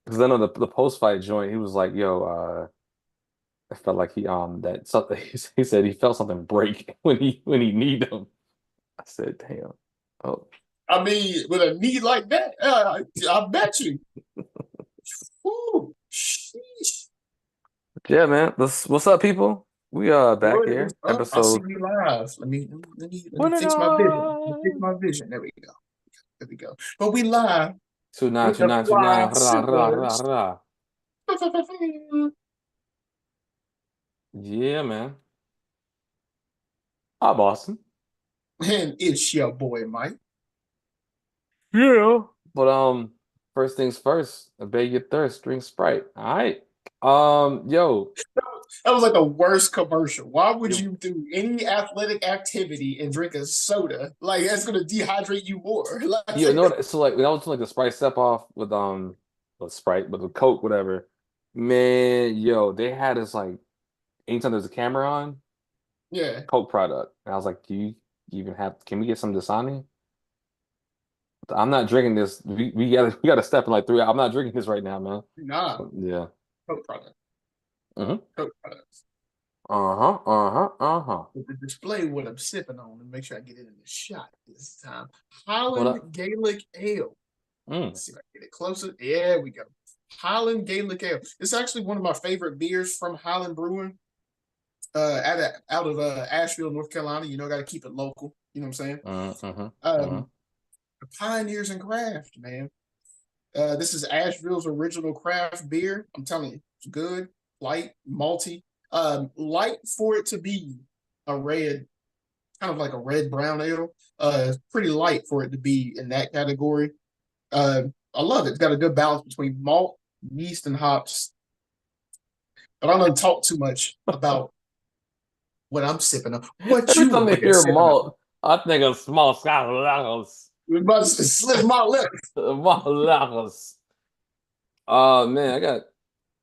Because then on the post fight joint, he was like, "Yo, I felt like that something." He said he felt something break when he needed him. I said, "Damn." Oh, I mean, with a knee like that, I bet you. Woo, sheesh. yeah, man. What's up, people? We back What is here, up? I see episode we live. Let me fix my vision. Let me fix 29. my vision. There we go. There we go. But we live Two nine with two the nine two fly nine. Rah, rah, rah, supers. rah. And Yeah, man. Hi, Boston. it's your boy Mike. Yeah. But first things first, obey your thirst, drink Sprite. All right. Yo, That was like the worst commercial. Why would it, you do any athletic activity and drink a soda? Like that's gonna dehydrate you more. you know what? So like when I was doing like the Sprite step off with Sprite, with the Coke, whatever. Man, yo, they had us like anytime there's a camera on, Yeah, Coke product. And I was like, do you even have? Can we get some Dasani? I'm not drinking this. We gotta step in like 3 hours. I'm not drinking this right now, man. nah, Yeah. Coke product, Uh-huh. Coke products. Uh-huh. Uh-huh. Uh-huh. With the display what I'm sipping on and make sure I get it in the shot this time. What Holland up? Gaelic Ale. Mm. Let's see if I can get it closer. There we go. Holland Gaelic Ale. It's actually one of my favorite beers from Holland Brewing. Out of Asheville, North Carolina. You know, got to keep it local. You know what I'm saying? Mm-hmm. Mm-hmm. Um, the pioneers in craft, man. This is Asheville's original craft beer. I'm telling you, it's good, light, malty. Light for it to be a red, kind of like a red brown ale. Pretty light for it to be in that category. Uh, I love it. It's got a good balance between malt, yeast, and hops. But I don't talk too much about what I'm sipping on. What Every you time I over here hear sipping on? malt, I think of small scotch. We must slip my lip. Malacos. Oh man, I got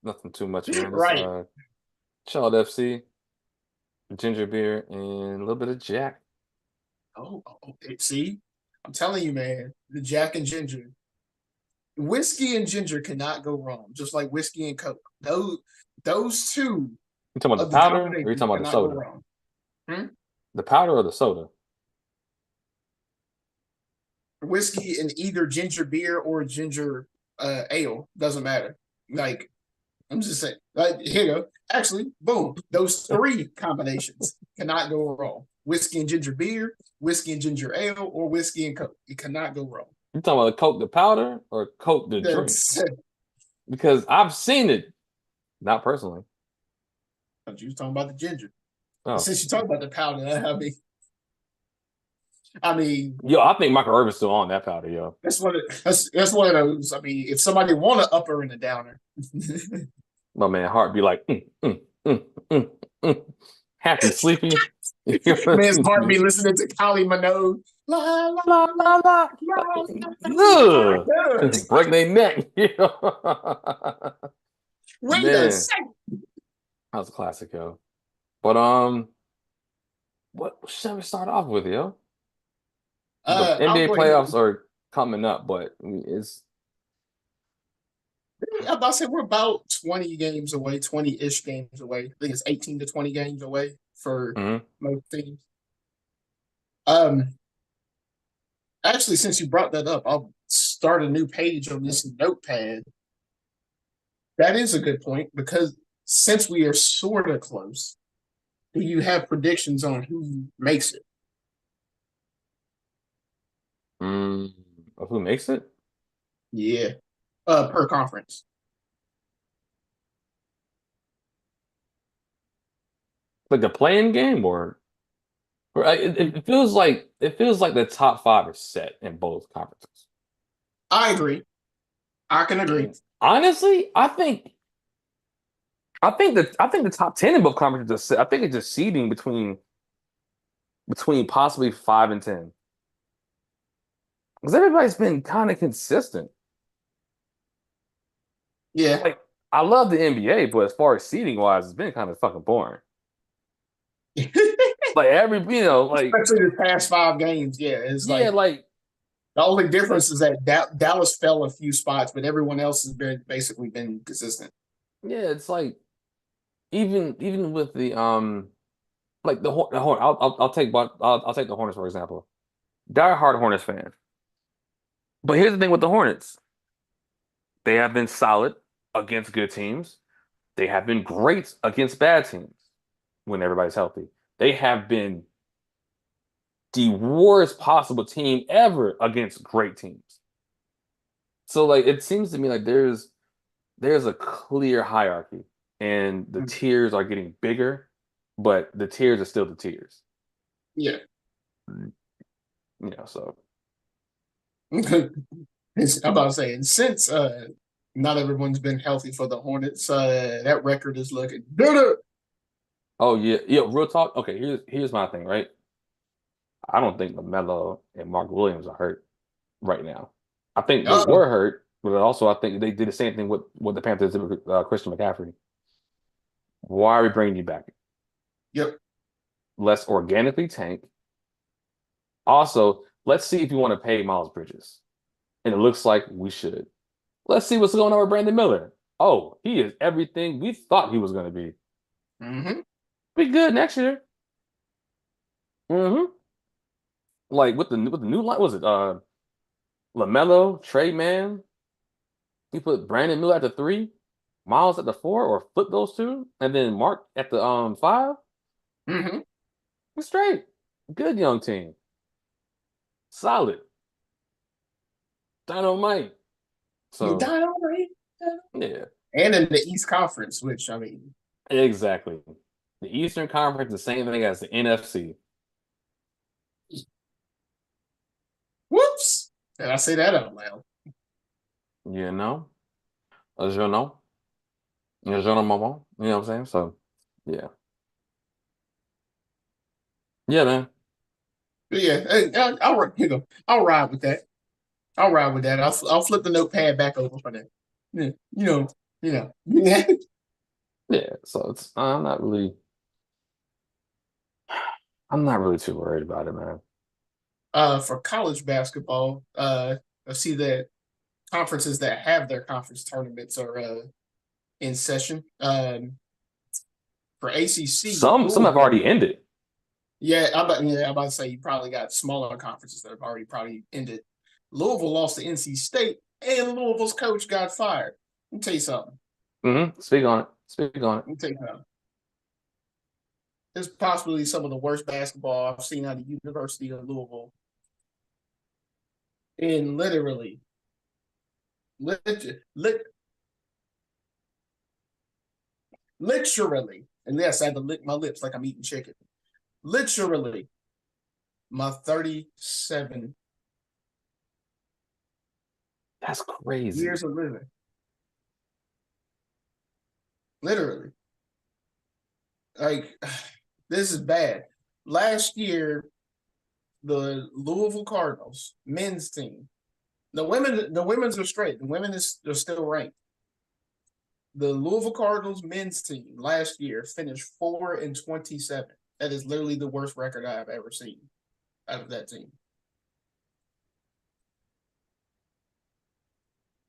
nothing too much, man. It's Right. Child FC, ginger beer, and a little bit of Jack. See, I'm telling you, man, the Jack and Ginger, whiskey and ginger cannot go wrong. Just like whiskey and Coke, those two You talking about of the the powder, or you combination talking about the cannot go soda? wrong. Hmm? The powder or the soda? Whiskey and either ginger beer or ginger ale doesn't matter. Like I'm just saying, like here you go. Actually, boom, those three combinations cannot go wrong. Whiskey and ginger beer, whiskey and ginger ale, or whiskey and Coke. It cannot go wrong. You talking about the Coke, the powder, or Coke, the drink? That's Because I've seen it, not personally. you was talking about the ginger. But Oh, since you talk about the powder, I mean, yo, I think Michael Irvin's still on that powder, yo. that's one of those. I mean, if somebody want an upper and a downer, My man, heart be like, mm. Happy, sleepy. man's heart be listening to Kylie Minogue. La la La la la la. la Ugh. la. Break their neck. Wait a Man, second. that was a classic, yo. But what should we start off with, yo? The I'll NBA go ahead. playoffs are coming up, but I mean, it's I'm about to say we're about 20 games away, 20-ish games away. I think it's 18 to 20 games away for mhm. most teams. Um, Actually, since you brought that up, I'll start a new page on this notepad. That is a good point because since we are sort of close, do you have predictions on who makes it? Mm, of who makes it? Yeah, per conference. Like the playing game, or it feels like the top five are set in both conferences. I agree. I can agree. And honestly, I think the top 10 in both conferences are set. I think it's just seeding between possibly 5 and 10. Because everybody's been kind of consistent. Yeah, Like I love the NBA, but as far as seeding wise, it's been kind of fucking boring. Like every like especially the past 5 games. Yeah, it's yeah, like like The only difference is that Dallas fell a few spots, but everyone else has been basically been consistent. Yeah, it's like even with the like the Horn. I'll take the Hornets for example. Die-hard Hornets fan. But here's the thing with the Hornets. They have been solid against good teams. They have been great against bad teams when everybody's healthy. They have been the worst possible team ever against great teams. So like it seems to me like there's a clear hierarchy and the tiers are getting bigger, but the tiers are still the tiers. Yeah. So I'm about to say, and since not everyone's been healthy for the Hornets, that record is looking better. oh yeah, real talk. Okay, here's my thing, right? I don't think LaMelo and Mark Williams are hurt right now. I think they Oh, were hurt, but also I think they did the same thing with what the Panthers did with Christian McCaffrey. Why are we bringing you back? yep. Let's organically tank. Also, let's see if you want to pay Miles Bridges. And it looks like we should. Let's see what's going on with Brandon Miller. Oh, he is everything we thought he was going to be. Mm-hmm. Be good next year. hmm Like with the new line, was it LaMelo, Trey Man? He put Brandon Miller at the three, Miles at the four, or flip those two, and then Mark at the five. Mm-hmm. We're straight. Good young team. Solid. Dynamite. So Dynamite. yeah, And in the East Conference, which I mean, exactly. The Eastern Conference, the same thing as the NFC. whoops. Did I say that out loud? You know, as you know, mama. You know what I'm saying? So yeah, yeah, man. But yeah, I'll ride with that. I'll ride with that. I'll flip the notepad back over for that. Yeah, you know. Yeah. So it's I'm not really too worried about it, man. For college basketball, I see that conferences that have their conference tournaments are in session. For ACC, Some have Louisville. already ended. I'm about to say you probably got smaller conferences that have already probably ended. Louisville lost to NC State, and Louisville's coach got fired. Let me tell you something. Speak on it. Speak on it. Let me tell you something. It's possibly some of the worst basketball I've seen out of the University of Louisville in lit, lit, literally, and yes, I had to lick my lips like I'm eating chicken. Literally, my 37 That's crazy. years of living. Literally. Like, this is bad. Last year, the Louisville Cardinals men's team, the women's are straight. The women are still ranked. The Louisville Cardinals men's team last year finished 4-27. That is literally the worst record I have ever seen out of that team.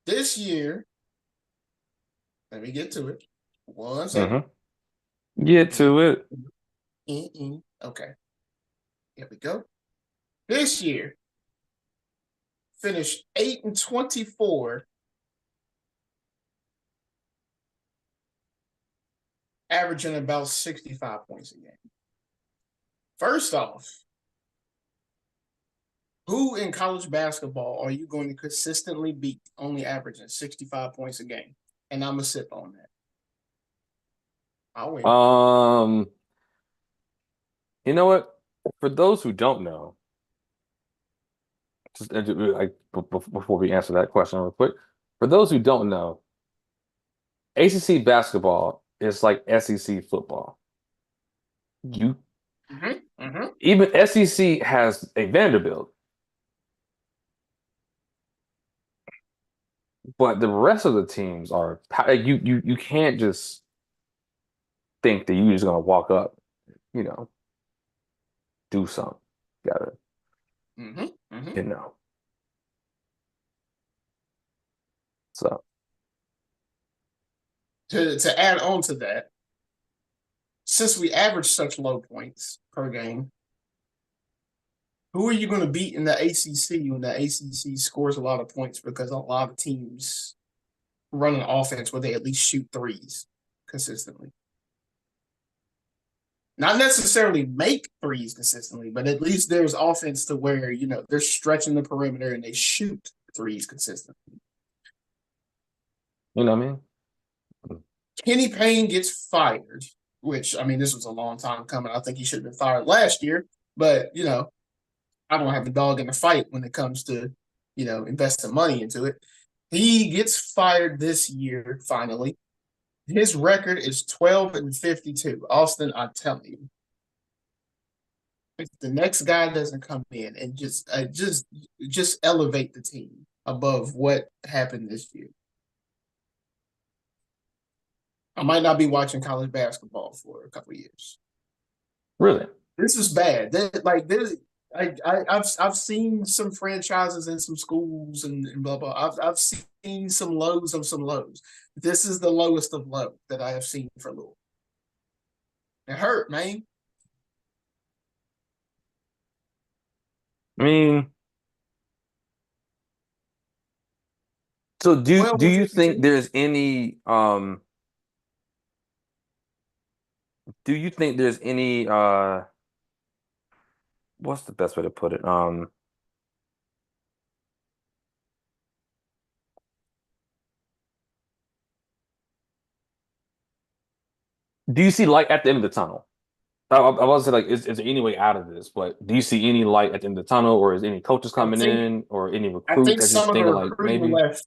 This year, let me get to it. One second. hmm Get to it. Okay, here we go. This year finished 8-24, averaging about 65 points a game. First off, who in college basketball are you going to consistently beat only averaging 65 points a game? And I'm going to sip on that. I'll win. Um, you know what? For those who don't know, just like before we answer that question real quick, for those who don't know, ACC basketball is like SEC football. You Mm-hmm, mm-hmm. Even SEC has a Vanderbilt, but the rest of the teams are you can't just think that you're just gonna walk up, you know, do something. You gotta, Mm-hmm, mm-hmm. you know. So, To add on to that, since we average such low points per game, who are you going to beat in the ACC when the ACC scores a lot of points because a lot of teams run an offense where they at least shoot threes consistently? Not necessarily make threes consistently, but at least there's offense to where, they're stretching the perimeter and they shoot threes consistently. you know what I mean? Kenny Payne gets fired, which, I mean, this was a long time coming. I think he should have been fired last year, but, I don't have a dog in the fight when it comes to, investing money into it. He gets fired this year, finally. His record is 12-52. Austin, I'm telling you, if the next guy doesn't come in and just elevate the team above what happened this year, I might not be watching college basketball for a couple of years. Really? This is bad. I've seen some franchises and some schools and blah blah. I've seen some lows of some lows. This is the lowest of low that I have seen for Louisville. It hurt, man. I mean, so do 12 do and you think 52. there's any do you think there's any what's the best way to put it? Do you see light at the end of the tunnel? I was say like, is there any way out of this? But do you see any light at the end of the tunnel, or is any coaches I coming think in, or any I recruits think that some just of the thinking like recruiting maybe? left.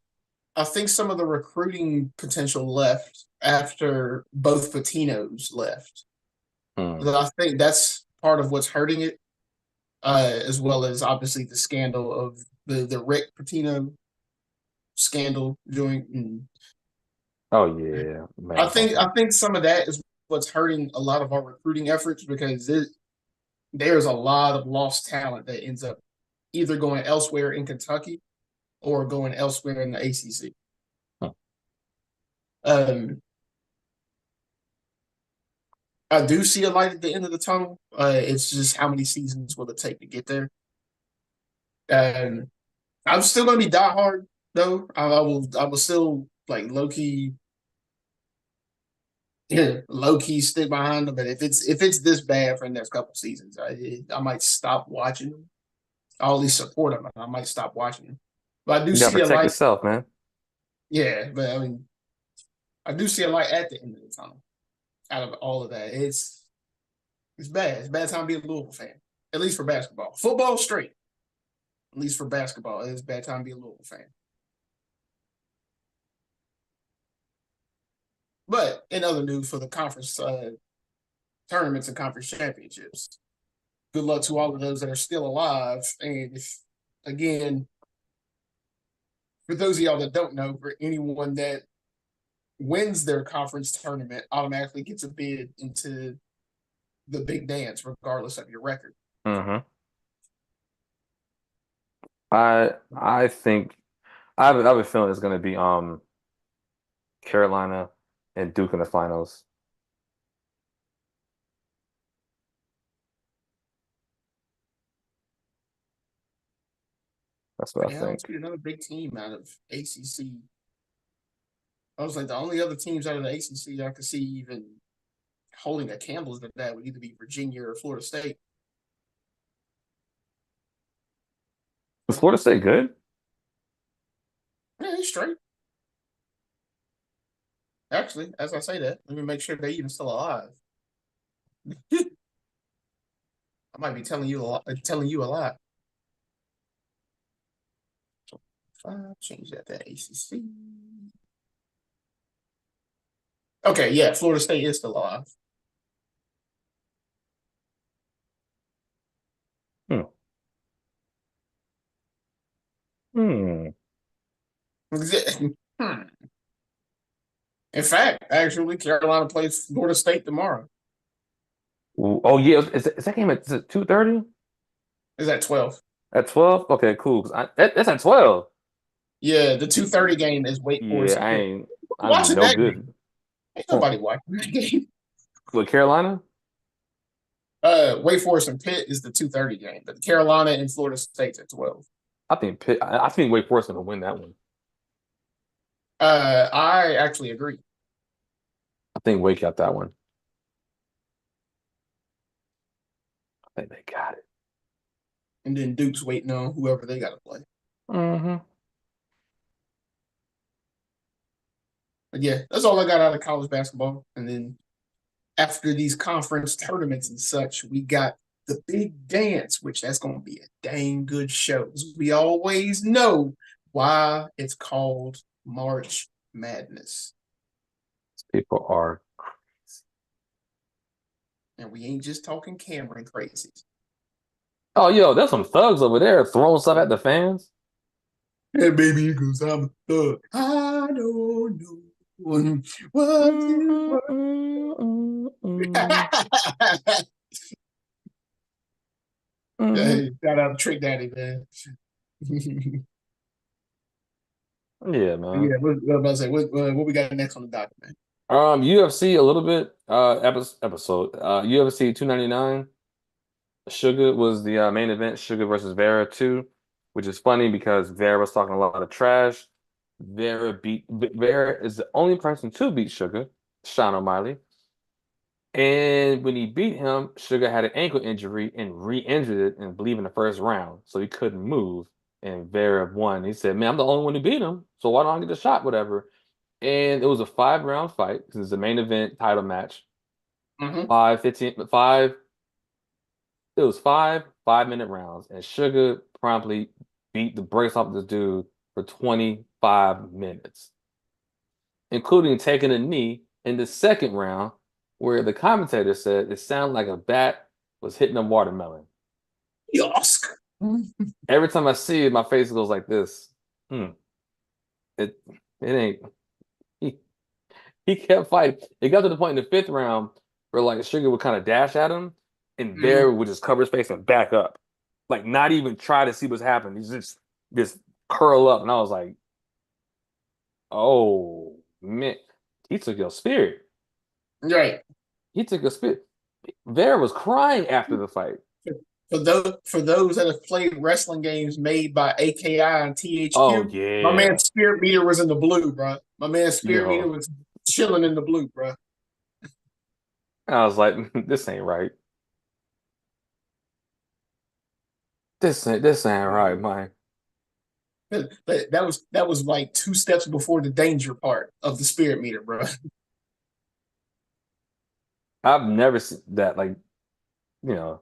I think some of the recruiting potential left after both Patinos left. Hmm. I think that's part of what's hurting it, as well as obviously the scandal of the Rick Pitino scandal joint. And Oh yeah, I man. think Okay. I think some of that is what's hurting a lot of our recruiting efforts because there's a lot of lost talent that ends up either going elsewhere in Kentucky or going elsewhere in the ACC. Hmm. Um, I do see a light at the end of the tunnel. It's just how many seasons will it take to get there? Um, I'm still going to be diehard though. I will still like low key, low key stick behind them. But if it's this bad for the next couple seasons, I might stop watching them. I'll at least support them. I might stop watching them. But I do You gotta see a protect light. yourself, man. Yeah, but I mean, I do see a light at the end of the tunnel. Out of all of that, it's bad. It's a bad time to be a Louisville fan. At least for basketball. Football straight. At least for basketball, it's a bad time to be a Louisville fan. But in other news for the conference tournaments and conference championships, good luck to all of those that are still alive. And if again, for those of y'all that don't know, for anyone that wins their conference tournament automatically gets a bid into the big dance, regardless of your record. Hmm. I think I have a feeling it's gonna be Carolina and Duke in the finals. That's what I Yeah, let's think. get another big team out of ACC. I was like, the only other teams out of the ACC I could see even holding a candle to that would either be Virginia or Florida State. Is Florida State good? Yeah, he's straight. Actually, as I say that, let me make sure they're even still alive. I might be telling you a lot. Telling you a lot. Five, change that to ACC. Okay, yeah, Florida State is still alive. Hmm. Hmm. Hmm. In fact, actually, Carolina plays Florida State tomorrow. Ooh, oh yeah, is that game at 2:30? Is that 12? At 12? Okay, cool. 'Cause that's at 12. Yeah, the 2:30 game is Wake Yeah, Forest and Pitt. I'm Watching no that game. good. Ain't nobody watching that game. With Carolina, Wake Forest and Pitt is the 2:30 game, but Carolina and Florida State's at 12. I think Wake Forest gonna win that one. I actually agree. I think Wake got that one. I think they got it. And then Duke's waiting on whoever they got to play. Hmm. But yeah, that's all I got out of college basketball. And then after these conference tournaments and such, we got the big dance, which that's going to be a dang good show. We always know why it's called March Madness. People are. And we ain't just talking Cameron crazies. Oh, yo, there's some thugs over there throwing stuff at the fans. Hey, baby, because I'm a thug. I don't know what you Mm, want. mm, mm, mm, mm. Hey, shout out to Trick Daddy, man. Yeah, man. Yeah, what about to say? What we got next on the document? UFC a little bit. Episode. UFC 299. Sugar was the main event. Sugar versus Vera 2, which is funny because Vera was talking a lot of trash. Vera is the only person to beat Sugar, Sean O'Malley. And when he beat him, Sugar had an ankle injury and re-injured it and believe in the first round, so he couldn't move. And Vera won. He said, "Man, I'm the only one who beat him, so why don't I get the shot? Whatever." And it was a 5 round fight because it's the main event title match. Mm-hmm. 5 it was 5 minute rounds, and Sugar promptly beat the brakes off this dude for 25 minutes, including taking a knee in the second round, where the commentator said it sounded like a bat was hitting a watermelon. Yosk. Every time I see it, my face goes like this. Hmm. It it ain't. He, he kept fighting. It got to the point in the fifth round where like Sugar would kind of dash at him, and Mm-hmm. Bear would just cover his face and back up, like not even try to see what's happening. He's just curl up, and I was like, "Oh man, he took your spirit. Right. He took your spirit." Bear was crying after the fight. For those that have played wrestling games made by AKI and Oh THQ, my yeah, man's spirit meter was in the blue, bro. My man's spirit meter yo, was chilling in the blue, bro. I was like, "This ain't right. This ain't right, man." But that was like 2 steps before the danger part of the spirit meter, bro. I've never seen that. Like, you know,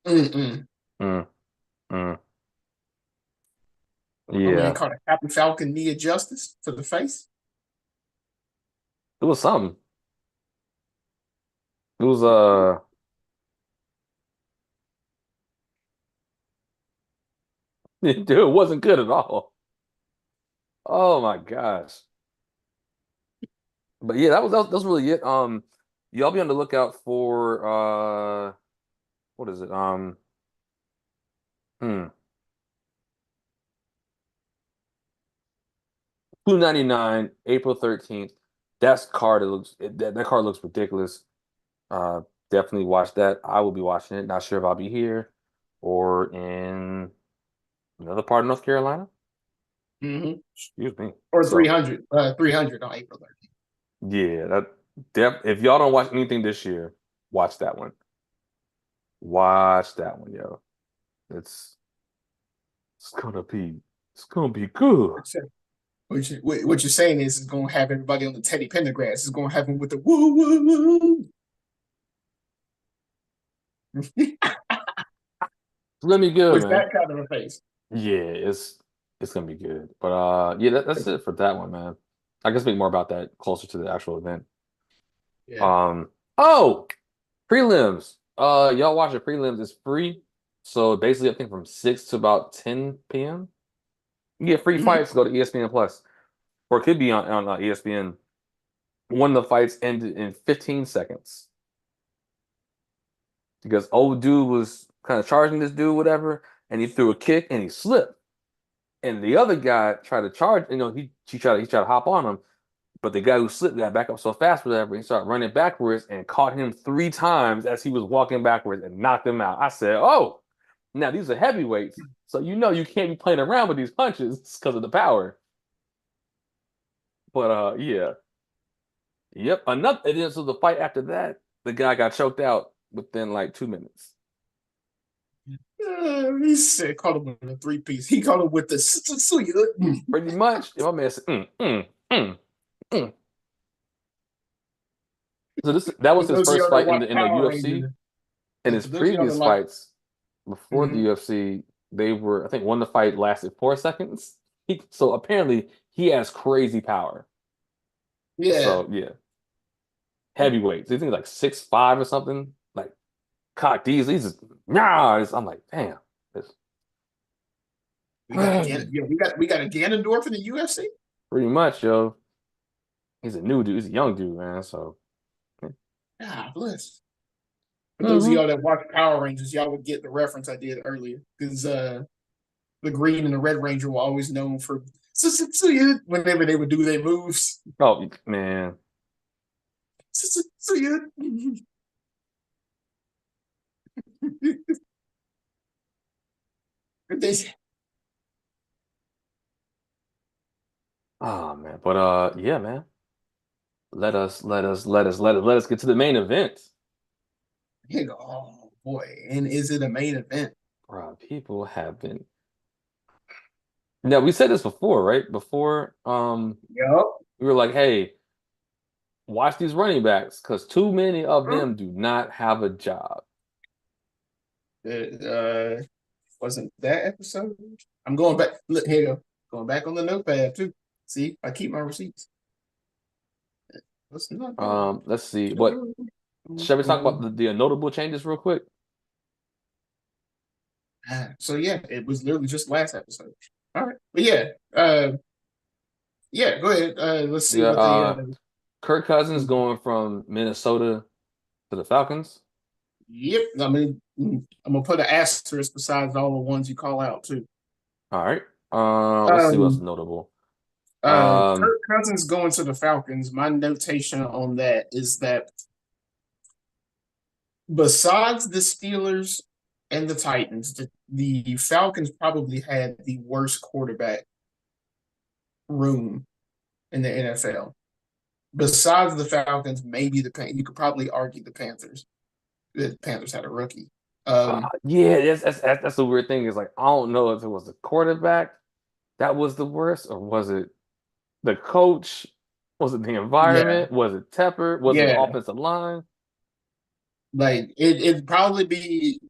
Mm-mm. mm, mm, My man yeah, caught a Happy Falcon knee of justice to the face. it was something. It was dude, it wasn't good at all. Oh my gosh. But yeah, that was really it. Y'all be on the lookout for what is it? 299, April 13th. That card looks ridiculous. Uh Definitely watch that. I will be watching it. Not sure if I'll be here or in another part of North Carolina. Mm-hmm. Excuse me. Or So 300 on April 13th. yeah, if y'all don't watch anything this year, watch that one. Watch that one, yo. It's it's gonna be it's gonna be good. What you're saying is it's going to have everybody on the Teddy Pendergrass. It's going to have them with the woo woo woo. It's gonna be good, With man. that kind of a face. Yeah, it's gonna be good. But yeah, that's it for that one, man. I can speak more about that closer to the actual event. Yeah. Um oh, prelims. Y'all watch the prelims, it's free. So basically I think from 6 to about 10 p.m. You get free Mm-hmm. fights, go to ESPN Plus. Or it could be on ESPN. One of the fights ended in 15 seconds because old dude was kind of charging this dude, whatever. and he threw a kick and he slipped. And the other guy tried to charge, he tried to hop on him, but the guy who slipped got back up so fast, whatever, he started running backwards and caught him 3 times as he was walking backwards and knocked him out. I said, "Oh, now these are heavyweights, so you can't be playing around with these punches because of the power." But yeah, yep. Another, and then so the fight after that, the guy got choked out within like 2 minutes. He said, called him with a three-piece. He called him with the suya. Pretty much, if my man said, mm. So that For was his those of first y'all that fight in watch the Power UFC. Rangers, In and his for those of y'all that previous like, fights before the mhm, UFC, they were, I think, one of the fight lasted 4 seconds. So apparently he has crazy power. yeah, So yeah, heavyweights. They think like 6'5" or something. Like cock these just nah. I'm like, damn. It's we got a yeah, we got a Ganondorf in the UFC. pretty much, yo. He's a new dude. He's a young dude, man. So Ah, bless. For those of hmm y'all that watch Power Rangers, y'all would get the reference I did earlier because the Green and the Red Ranger were always known for whenever they would do their moves. Oh man. They- Oh man. But yeah, man. Let us get to the main event. you go, oh boy, and is it a main event? Bro, people have been. Now we said this before, right? Before, Yup. we were like, "Hey, watch these running backs because too many of them do not have a job." Uh, wasn't that episode? I'm going back. Look, here you go. Going back on the notepad too. See, I keep my receipts. What's the notepad? Let's see. What shall we talk about the notable changes real quick? So yeah, it was literally just last episode. All right, but yeah, yeah. Go ahead. Let's see Yeah, what they. Kirk Cousins going from Minnesota to the Falcons. Yep. I mean, I'm gonna put an asterisk besides all the ones you call out too. All right. Let's see what's Um, notable. Um, Kirk Cousins going to the Falcons. My notation on that is that besides the Steelers and the Titans, the Falcons probably had the worst quarterback room in the NFL. Besides the Falcons, maybe you could probably argue the Panthers. The Panthers had a rookie. yeah, that's the weird thing is like I don't know if it was the quarterback that was the worst or was it the coach? Was it the Yeah, environment? Was it Tepper? Was it the yeah. offensive line? Like it'd probably be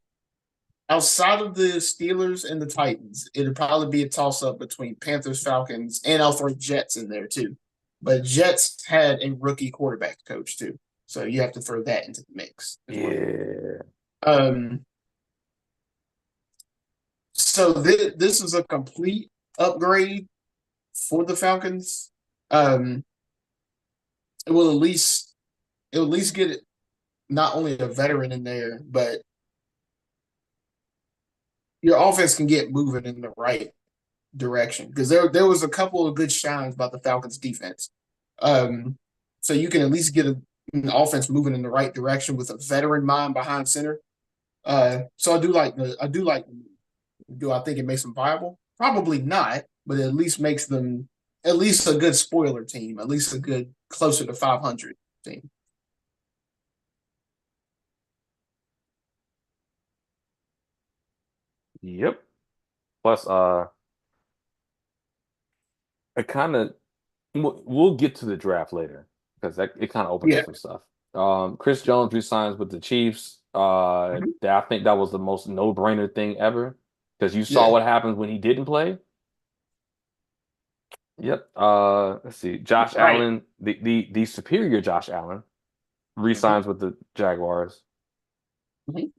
outside of the Steelers and the Titans, it'd probably be a toss up between Panthers, Falcons, and I'll throw Jets in there too. But Jets had a rookie quarterback coach too, so you have to throw that into the mix as well. Yeah. Um, so this is a complete upgrade for the Falcons. Um, it will at least get not only a veteran in there, but your offense can get moving in the right direction because there was a couple of good shines about the Falcons defense. Um, so you can at least get an offense moving in the right direction with a veteran mind behind center. So I do like do I think it makes them viable? Probably not, but it at least makes them at least a good spoiler team, at least a good closer to 500 team. Yep. Plus, it kind of we'll get to the draft later because it kind of opens up Yeah. some stuff. Chris Jones resigns with the Chiefs. Mhm. I think that was the most no-brainer thing ever because you saw Yeah. what happens when he didn't play. Yep. Let's see. Josh Right. Allen, the superior Josh Allen, Mhm. resigns with the Jaguars. Mhm.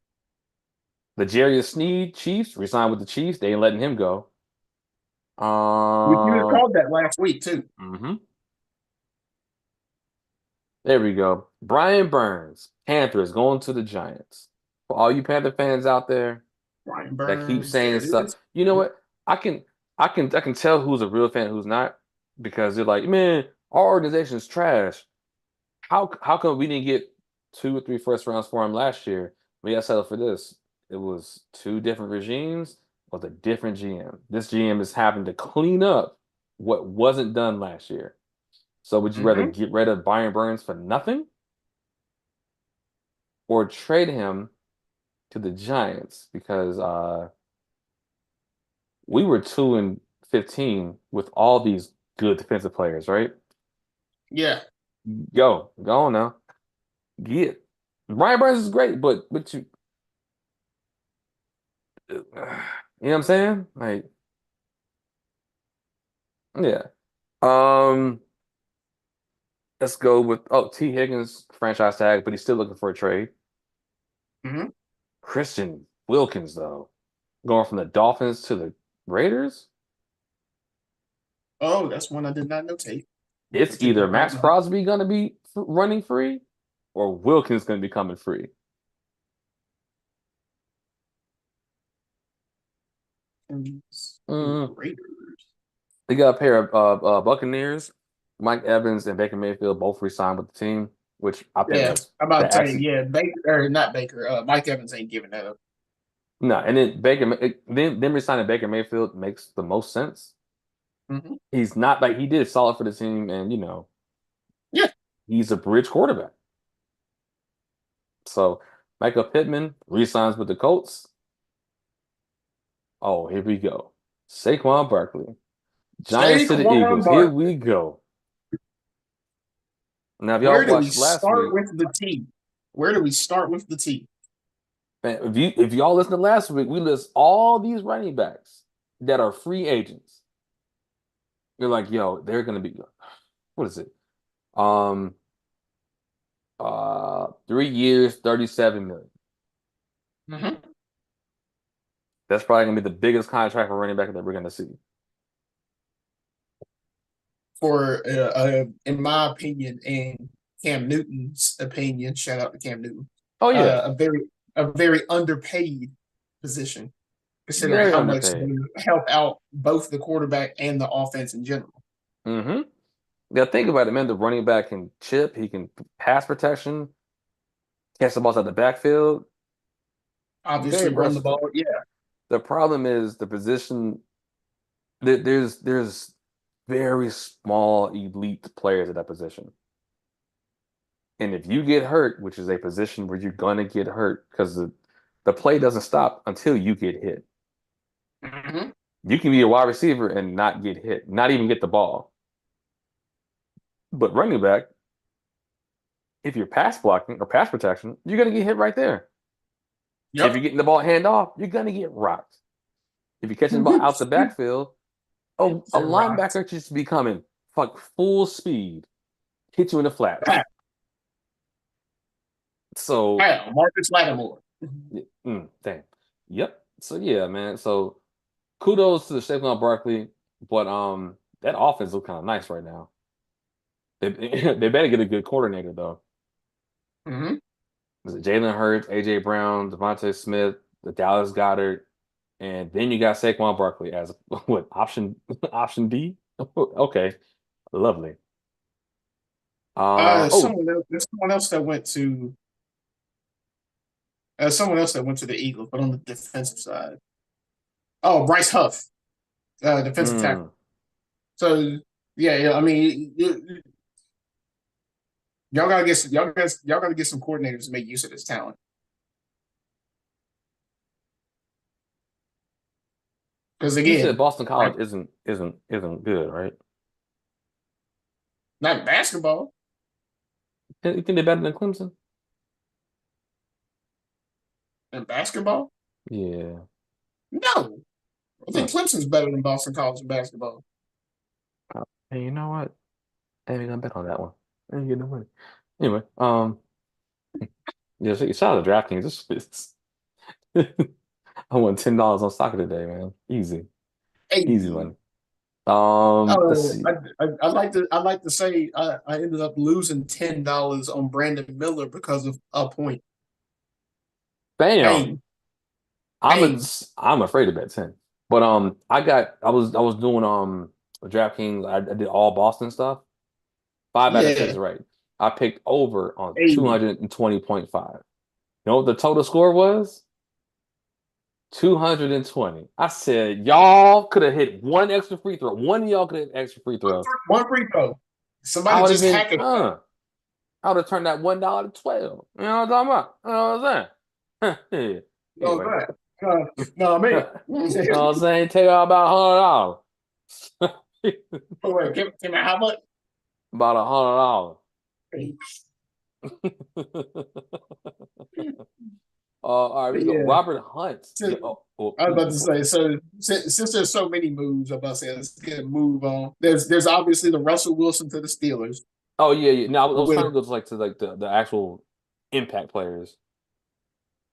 The Jarius Sneed Chiefs resigned with the Chiefs. They ain't letting him go. You had Um, called that last week too. mhm. There we go. Brian Burns, Panthers going to the Giants. For all you Panther fans out there, Brian that keep Burns. There saying it stuff. is. You know what? I can tell who's a real fan, who's not, because they're like, man, our organization is trash. How come we didn't get 2 or 3 first rounds for him last year? We got settled for this. It was 2 different regimes with a different GM. This GM is having to clean up what wasn't done last year. So would you rather Mm-hmm. get rid of Byron Burns for nothing or trade him to the Giants? Because we were 2-15 with all these good defensive players, right? Yeah. Go on now. Get Brian Burns is great, but you know what I'm saying? Like, yeah. Um, let's go with T. Higgins franchise tag, but he's still looking for a trade. Mm-hmm. Christian Wilkins, though, going from the Dolphins to the Raiders. Oh, that's one I did not notate. It's Looking it either up right Max now. Crosby gonna be running free or Wilkins gonna be coming free. And Mm, Raiders. they got a pair of Buccaneers, Mike Evans and Baker Mayfield both re-signed with the team, which I think Yeah, that's I'm about that to say, actually yeah, Baker or not Baker. Mike Evans ain't giving that up. no. And then then them re-signing Baker Mayfield makes the most sense. Mm-hmm. He's not like he did solid for the team, and Yeah, he's a bridge quarterback. So Michael Pittman re-signs with the Colts. Oh, here we go. Saquon Barkley, Giants to the Saquon Eagles. Here Barkley. we go. Now, if y'all Where do we watched last start week, with the T? Where do we start with the T? man, if y'all listen to last week, we list all these running backs that are free agents. You're like, yo, they're gonna be what is it? Um, 3 years, 37 million. Mm-hmm. That's probably gonna be the biggest contract for running back that we're gonna see. For in my opinion and Cam Newton's opinion, shout out to Cam Newton, Oh yeah, a very underpaid position considering very how much underpaid. they help out both the quarterback and the offense in general. Hmm. Yeah, think about it, man. The running back can chip, he can pass protection, catch the balls out the backfield. Very Obviously, run the versatile. ball. Yeah. The problem is the position. There's very small elite players at that position. And if you get hurt, which is a position where you're gonna get hurt because the play doesn't stop until you get hit. Mm-hmm. You can be a wide receiver and not get hit, not even get the ball. But running back, if you're pass blocking or pass protection, you're gonna get hit right there. If you're Yep. getting the ball hand off, you're gonna get rocked. If you're catching the ball out the backfield, oh, a They're rocked. linebacker just be coming fuck full speed, hit you in the flats. So, Wow, Marcus Lattimore. dang. Yep. So yeah, man. So kudos to the Saquon Barkley, but that offense look kind of nice right now. They they better get a good coordinator though. Mm-hmm. Is it Jalen Hurts, AJ Brown, Devontae Smith, the Dallas Goddard, and then you got Saquon Barkley as what option D? Okay, lovely. Oh, There's someone else that went to the Eagles, but on the defensive side. Oh, Bryce Huff, defensive tackle. mm, So yeah, I mean, y'all gotta get some coordinators to make use of this talent. Because you said again, Boston right, College isn't good, right? not basketball You think they're better than Clemson? and basketball. Yeah. No, I Huh. think Clemson's better than Boston College in basketball. Hey, you know what? I ain't gonna bet on that one. I ain't getting no money. Anyway, yeah, so you saw the DraftKings. I won $10 on soccer today, man. Easy, easy Hey, money. Let's oh, see. I like to say I ended up losing $10 on Brandon Miller because of a point. Bam. Hey, I'm Pain. I'm afraid to bet 10. But I was doing DraftKings. I did all Boston stuff. 5 out of 10 is Yeah. right. I picked over on Hey. 220.5. You know what the total score was? 220. I said, y'all could have hit one extra free throw. One of y'all could have hit extra free throw. One free throw. I Somebody would have just been, hack it. I would have turned that $1 to 12. You know what I'm talking about? You know what I'm saying? No, Anyway, that. No, you me. know what I'm saying? Take out about $100. Oh, wait, give me how much? About $100. All right, we go. Yeah. Robert Hunt. Yeah, So, I was about to before, say, so since there's so many moves, I'm about to say let's get a move on. There's obviously the Russell Wilson to the Steelers oh yeah, yeah. No, I was trying with to go to the actual impact players.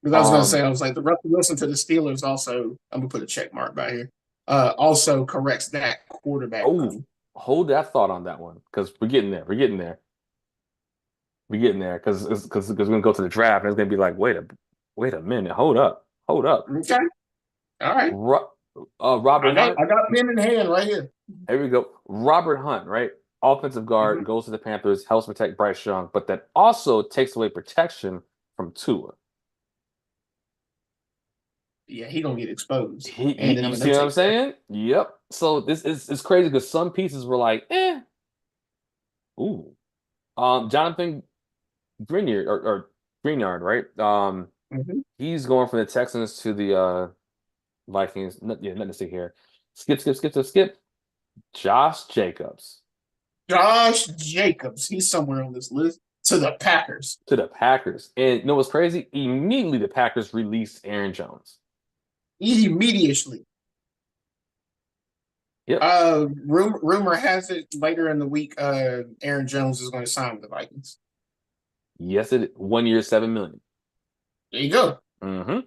because I was gonna say Um, I was like the Russell Wilson to the Steelers also I'm gonna put a check mark by here. Also corrects that quarterback oh, room. hold that thought on that one because we're getting there. We're getting there. We're getting there because we're gonna go to the draft and it's gonna be like, wait a minute, hold up. Okay. All right. Ro Robert Hunt. I got pen in hand right here. Here we go. Robert Hunt, right? Offensive guard Mhm. goes to the Panthers, helps protect Bryce Young, but that also takes away protection from Tua. Yeah, he gonna get exposed. And then I'm You gonna see what I'm take that. saying? Yep. So this is it's crazy because some pieces were like, ooh. Jonathan Greenyard or Greenyard, right? Mhm. He's going from the Texans to the Vikings. Yeah, nothing to see here. Skip, skip, skip, skip, skip. Josh Jacobs Josh Jacobs, he's somewhere on this list. To the Packers. to the Packers. And you know what's crazy? Immediately the Packers released Aaron Jones. Immediately. Yep. Rumor has it later in the week, Aaron Jones is going to sign with the Vikings. Yes, it 1 year, 7 million. There you go. Mm-hmm.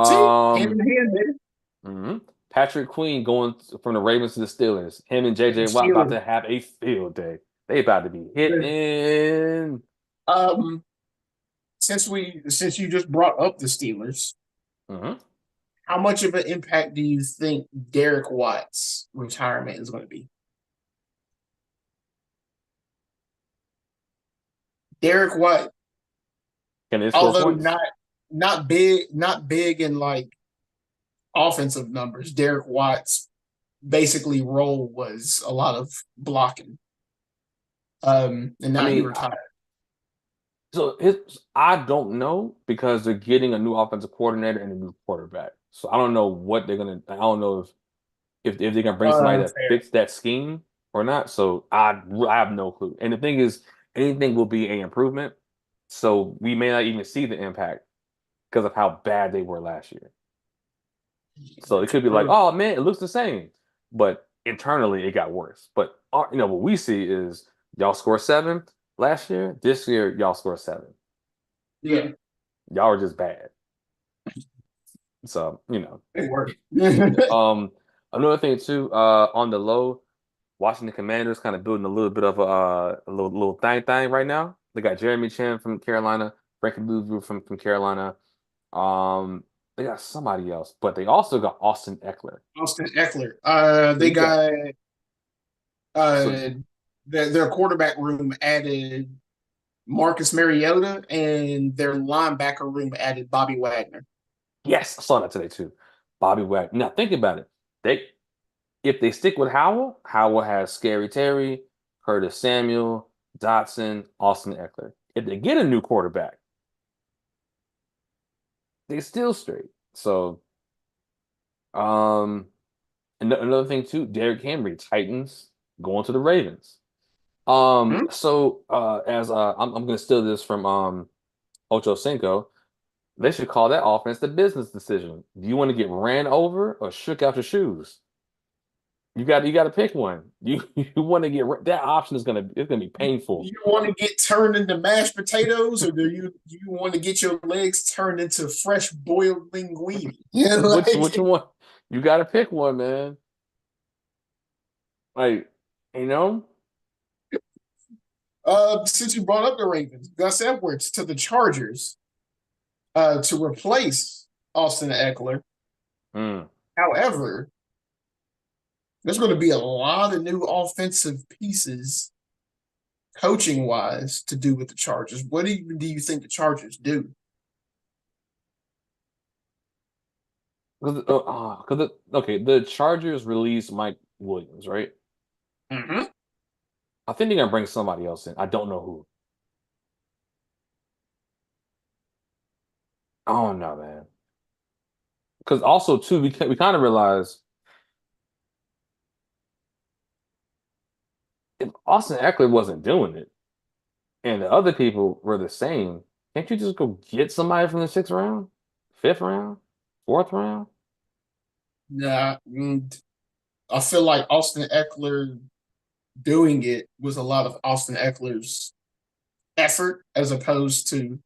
See, hand in Um, hand, baby. mhm. Patrick Queen going from the Ravens to the Steelers. Him and JJ Watt about Steelers. to have a field day. They about to be hitting. Um, since you just brought up the Steelers, Hmm. how much of an impact do you think Derek Watt's retirement is going to be? Derek Watt, Can they score although points? not big in like offensive numbers, Derek Watt's basically role was a lot of blocking. And I now he mean, retired. I don't know because they're getting a new offensive coordinator and a new quarterback. So I don't know what they're gonna. I don't know if they're gonna bring somebody that Fair. fits that scheme or not. So I have no clue. And the thing is, anything will be an improvement. So we may not even see the impact because of how bad they were last year. So it could be like, True. oh man, it looks the same, but internally it got worse. But what we see is y'all score 7 last year. This year y'all score 7. Yeah, Y'all are just bad. So it worked. Um, another thing too, on the low, Washington Commanders kind of building a little bit of a little thing right now. They got Jeremy Chin from Carolina, Frankie Louvu from Carolina. They got somebody else, but they also got Austin Eckler. Austin Eckler. So They you got got so uh their quarterback room added Marcus Mariota, and their linebacker room added Bobby Wagner. yes, I saw that today too. Bobby Wagner. Now think about it. They if they stick with Howell, Howell has Scary Terry, Curtis Samuel, Dotson, Austin Eckler. If they get a new quarterback, they still straight. So, um, another thing too, Derrick Henry, Titans going to the Ravens. Hmm? So as I'm gonna steal this from Ocho Cinco. They should call that offense the business decision. Do you want to get ran over or shook out your shoes? You got to pick one. You want to that option is gonna be Do painful. you want to get turned into mashed potatoes, or do you want to get your legs turned into fresh boiled linguine? Yeah, Which one? You got to pick one, man. Like you know, since you brought up the Ravens, Gus Edwards to the Chargers. to replace Austin Eckler. Mm. However, there's going to be a lot of new offensive pieces, coaching wise, to do with the Chargers. What do you think the Chargers do? Okay, the Chargers released Mike Williams, right? Mm-hmm. I think they're gonna bring somebody else in. I don't know who. I don't know, man. Because also too, we kind of realize if Austin Eckler wasn't doing it and the other people were the same, can't you just go get somebody from the sixth round, fifth round, fourth round? Yeah, I feel like Austin Eckler doing it was a lot of Austin Eckler's effort as opposed to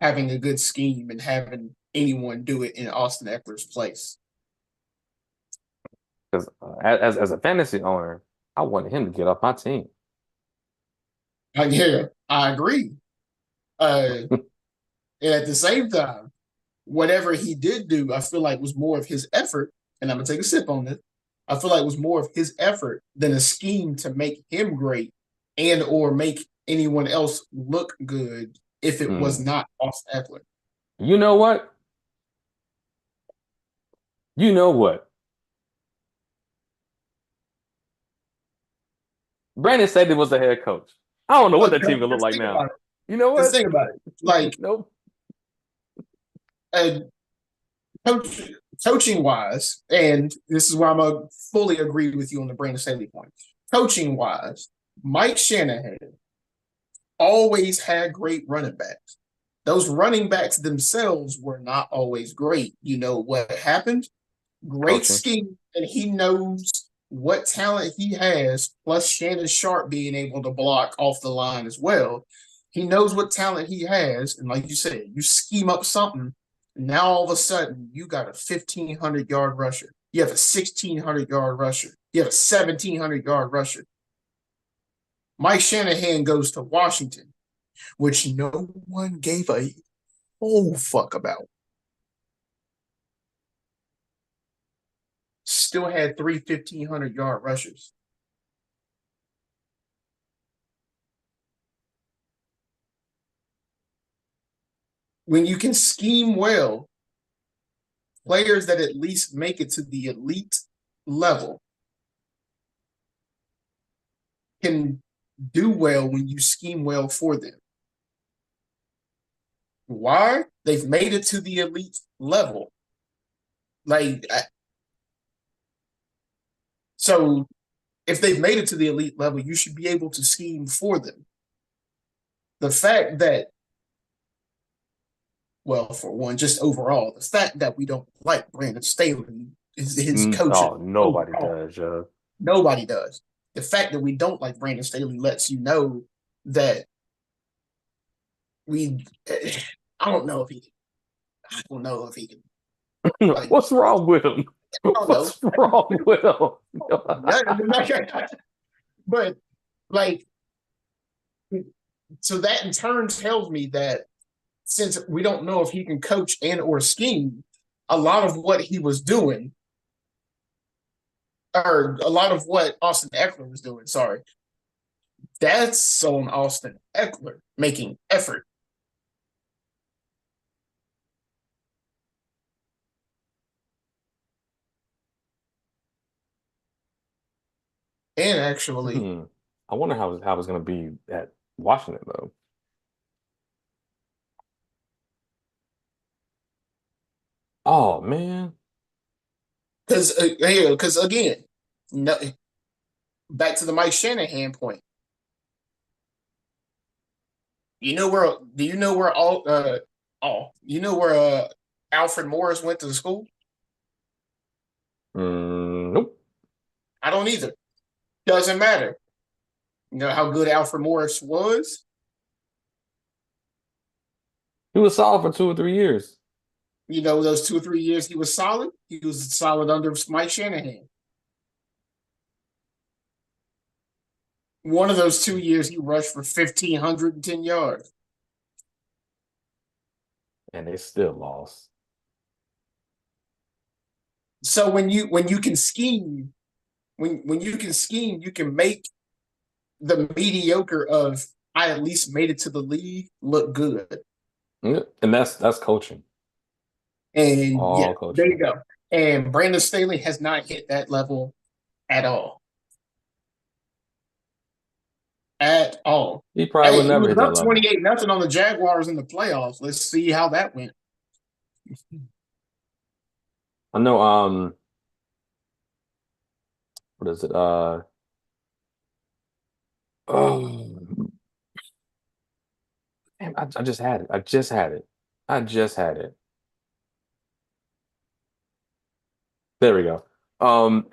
having a good scheme and having anyone do it in Austin Eckler's place. Because as a fantasy owner, I wanted him to get off my team. Yeah, I agree. And at the same time, whatever he did do, I feel like was more of his effort. And I'm gonna take a sip on this. I feel like it was more of his effort than a scheme to make him great and or make anyone else look good if it was Hmm. not Austin Eckler. You know what? You know what? Brandon Staley was the head coach. I don't know what Look, that team gonna look just like think now. about it. You know Just what? think about it. Like Nope. uh, coach, coaching wise, and this is where I'm gonna fully agree with you on the Brandon Staley point. Coaching wise, Mike Shanahan always had great running backs. Those running backs themselves were not always great. You know what happened? Great Coaching. scheme, and he knows what talent he has, plus Shannon Sharp being able to block off the line as well. He knows what talent he has, and like you said, you scheme up something, and now all of a sudden you got a 1,500 yard rusher. You have a 1,600 yard rusher. You have a 1,700 yard rusher. Mike Shanahan goes to Washington, which no one gave a whole fuck about. Still had three 1,500 yard rushers. When you can scheme well, players that at least make it to the elite level can do well when you scheme well for them. Why? They've made it to the elite level. Like, so if they've made it to the elite level, you should be able to scheme for them. The fact that, well, for one, just overall, the fact that we don't like Brandon Staley is his coaching Oh, nobody overall. does, yeah. Nobody does. The fact that we don't like Brandon Staley lets you know that we. I don't know if he. I don't know if he can. Like, What's wrong with him? I don't know. What's wrong with him? But like, so that in turn tells me that since we don't know if he can coach and or scheme, a lot of what he was doing, or a lot of what Austin Eckler was doing, sorry, that's on Austin Eckler making effort. And actually, Hmm. I wonder how it's gonna be at Washington though. Oh man. because again, no, back to the Mike Shanahan point. You know where? Do you know where all? You know where Alfred Morris went to school? Nope. I don't either. Doesn't matter. You know how good Alfred Morris was. He was solid for 2 or 3 years. You know those 2 or 3 years he was solid. He was solid under Mike Shanahan. One of those 2 years he rushed for 1,510 yards. and they still lost. So when you can scheme, when you can scheme, you can make the mediocre of I at least made it to the league look good. Yeah, and that's coaching, And yeah, all there you coaching. go. And Brandon Staley has not hit that level at all. At all. He probably would Hey, he never was hit that up level. 28-0 on the Jaguars in the playoffs. Let's see how that went. I know. What is it? Oh, damn, I just had it. I just had it. I just had it. There we go. Um,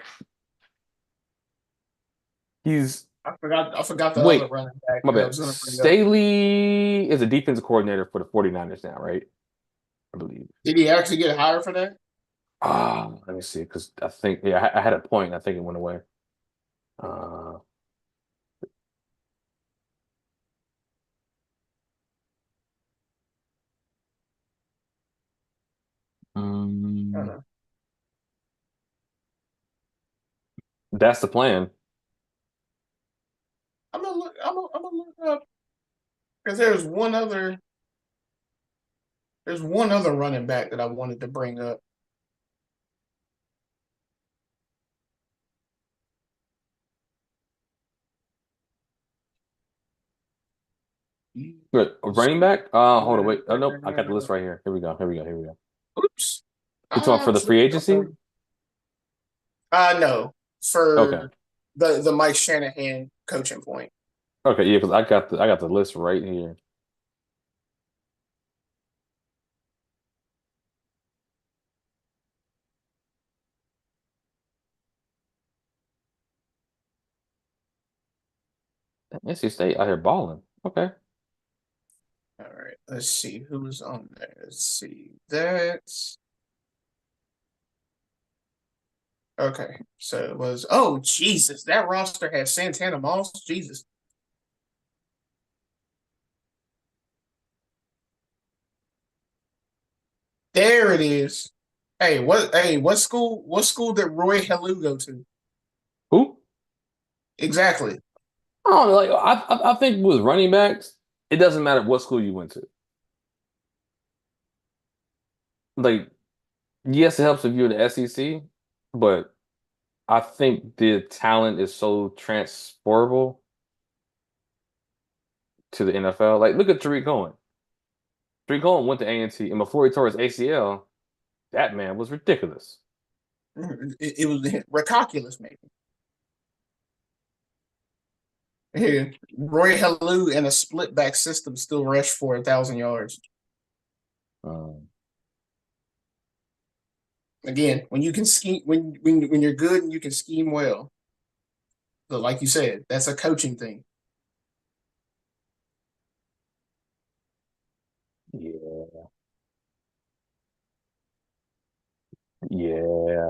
he's I forgot the other wait, running back my that I bad. was gonna bring up. Staley is a defensive coordinator for the 49ers now, right? I believe. Did he actually get hired for that? Let me see, because I think yeah, I had a point. I think it went away. Uh, I don't mm, know. that's the plan. I'm gonna look up because there's one other running back that I wanted to bring up. Good. A running back? Hold on, wait. Oh nope, I got the list Oops. right here. Here we go. Here we go. Here we go. You talking I for the free absolutely agency? no, Okay. for the Mike Shanahan coaching point. Okay, yeah, because I got the list right here. NC State out here balling. Okay. All right, let's see who's on there. Let's see. That's okay. So it was. Oh Jesus, that roster has Santana Moss. Jesus, there it is. Hey, what? Hey, what school? What school did Roy Helou go to? Who? Exactly. I don't know. Like I think with running backs, it doesn't matter what school you went to. Like, yes, it helps if you're the SEC, but I think the talent is so transferable to the NFL. Like, look at Tariq Cohen. Tariq Cohen went to A&T, and before he tore his ACL, that man was ridiculous. It was recalculous, maybe. Yeah. Roy Helou in a split back system still rushed for 1,000 yards. Um, Again, when you can scheme, when you're good and you can scheme well. But like you said, that's a coaching thing. yeah, yeah,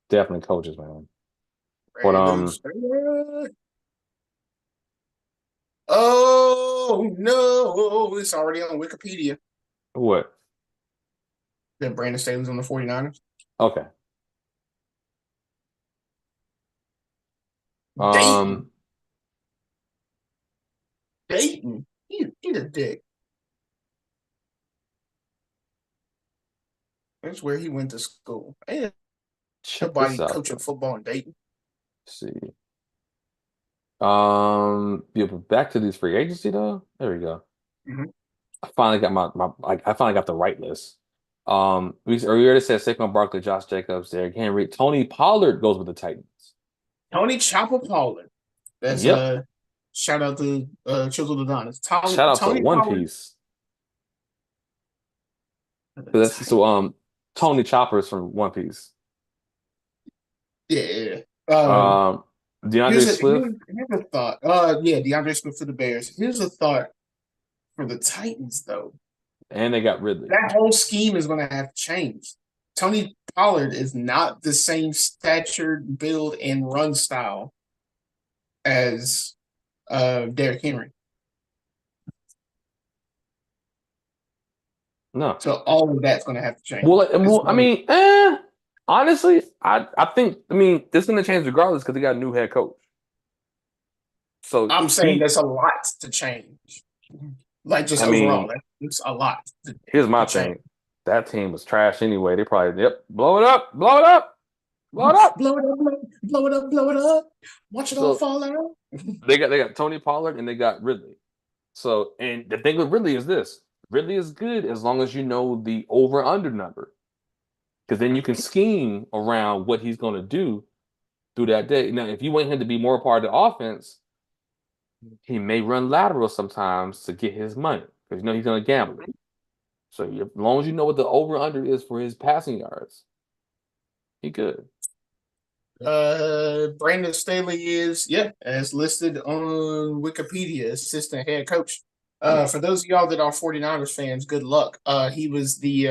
definitely coaches, man. But Brandon Staley. Oh no, it's already on Wikipedia what? that Brandon Staley's on the 49ers. Okay. Dayton. Um, Dayton. He a dick. That's where he went to school. Ain't check this nobody out coaching though. football in Dayton. Let's see. Yeah, but back to these free agency though. There we go. Mhm. I finally got my like I finally got the right list. We already said Saquon Barkley, Josh Jacobs, Derrick Henry, Tony Pollard goes with the Titans. Tony Chopper Pollard. That's Yep. shout out to Chisel Adonis. Shout out to Tony One Pollard Piece. for the That's so Titans. Tony Choppers from One Piece. Yeah. Um Here's DeAndre a Swift, here's a thought. Yeah, DeAndre Swift for the Bears. Here's a thought for the Titans though. and they got Ridley. That whole scheme is going to have to change. Tony Pollard is not the same stature, build, and run style as Derrick Henry. No. So all of that's going to have to change. It's Well, I going. mean, honestly, I think I mean this is gonna change regardless because they got a new head coach. So I'm saying he, there's a lot to change. Like just I overall, mean, it's a lot here's to my change. thing. That team was trash anyway. They probably, yep, blow it up, blow it up, blow it up. Blow it up, blow it up, blow it up. Watch it all So fall out. they got Tony Pollard and they got Ridley. So and the thing with Ridley is this: Ridley is good as long as you know the over under number, because then you can scheme around what he's going to do through that day. Now, if you want him to be more part of the offense, he may run lateral sometimes to get his money because you know he's going to gamble it. So as long as you know what the over under is for his passing yards, he good. Brandon Staley is, yeah, as listed on Wikipedia, assistant head coach. Yeah. For those of y'all that are 49ers fans, good luck. He was the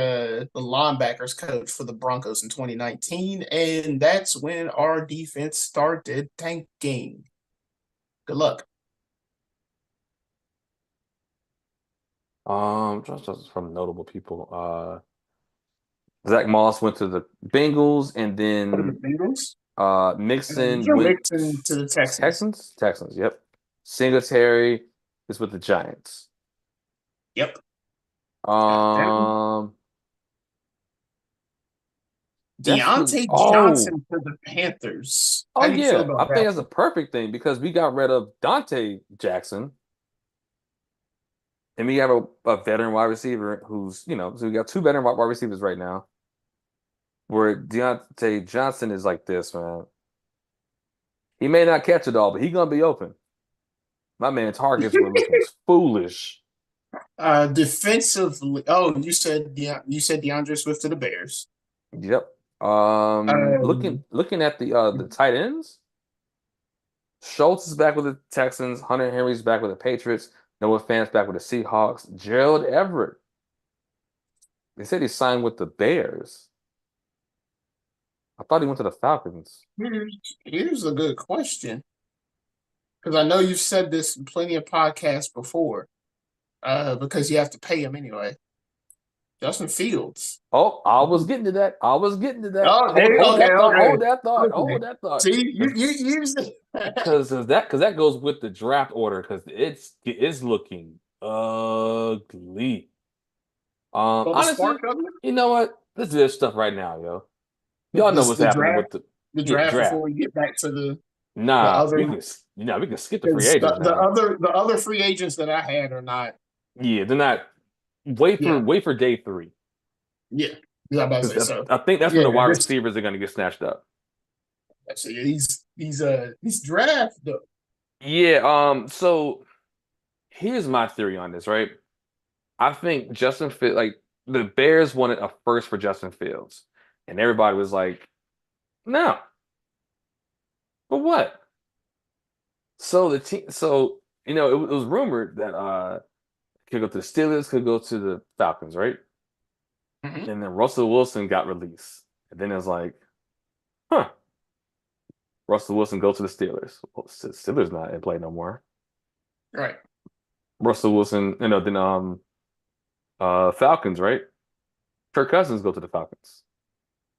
linebackers coach for the Broncos in 2019, and that's when our defense started tanking. Good luck. Just from notable people. Zach Moss went to the Bengals, and For the then Bengals, Mixon Joe went Mixon to the Texans. Texans. Texans. Yep. Singletary is with the Giants. Yep, got that one. Um, Jesse. Deontay Oh, Johnson for the Panthers. oh How do you feel yeah. I about think that that's a one? perfect thing because we got rid of Dante Jackson, and we have a veteran wide receiver who's so we got two veteran wide receivers right now. Where Deontay Johnson is like this, man. He may not catch it all, but he gonna be open. My man targets were looking foolish. Defensively, oh, you said DeAndre Swift to the Bears. Yep. Um, Looking at the tight ends, Schultz is back with the Texans. Hunter Henry's back with the Patriots. Noah Fant's back with the Seahawks. Gerald Everett. They said he signed with the Bears. I thought he went to the Falcons. here's a good question because I know you've said this in plenty of podcasts before. Because you have to pay him anyway. Justin Fields. Oh, I was getting to that. I was getting to that. Oh, there. Hold Okay, that thought. okay, Hold that thought. okay. Hold that thought. See, you used it. Because that goes with the draft order because it's looking ugly. Well, the Honestly, spark of it. you know what? Let's do this stuff right now, yo. Y'all know This what's happening with the the draft before draft. we get back to the Nah, other we can skip the free because agents now. the other free agents that I had are not. Yeah, they're not. Wait for Yeah, wait for day three yeah. Yeah, I'm about to say because so. I think that's when Yeah, the wide this receivers are going to get snatched up. actually he's draft though. Yeah. So here's my theory on this, right? I think Justin Fields, like the Bears wanted a first for Justin Fields, and everybody was like, "No, but what?" So the team, it was rumored that could go to the Steelers, could go to the Falcons, right? Mhm. And then Russell Wilson got released, and then it was like, "Huh." Russell Wilson go to the Steelers. Well, Steelers not in play no more. Right. Russell Wilson, then Falcons, right? Kirk Cousins go to the Falcons.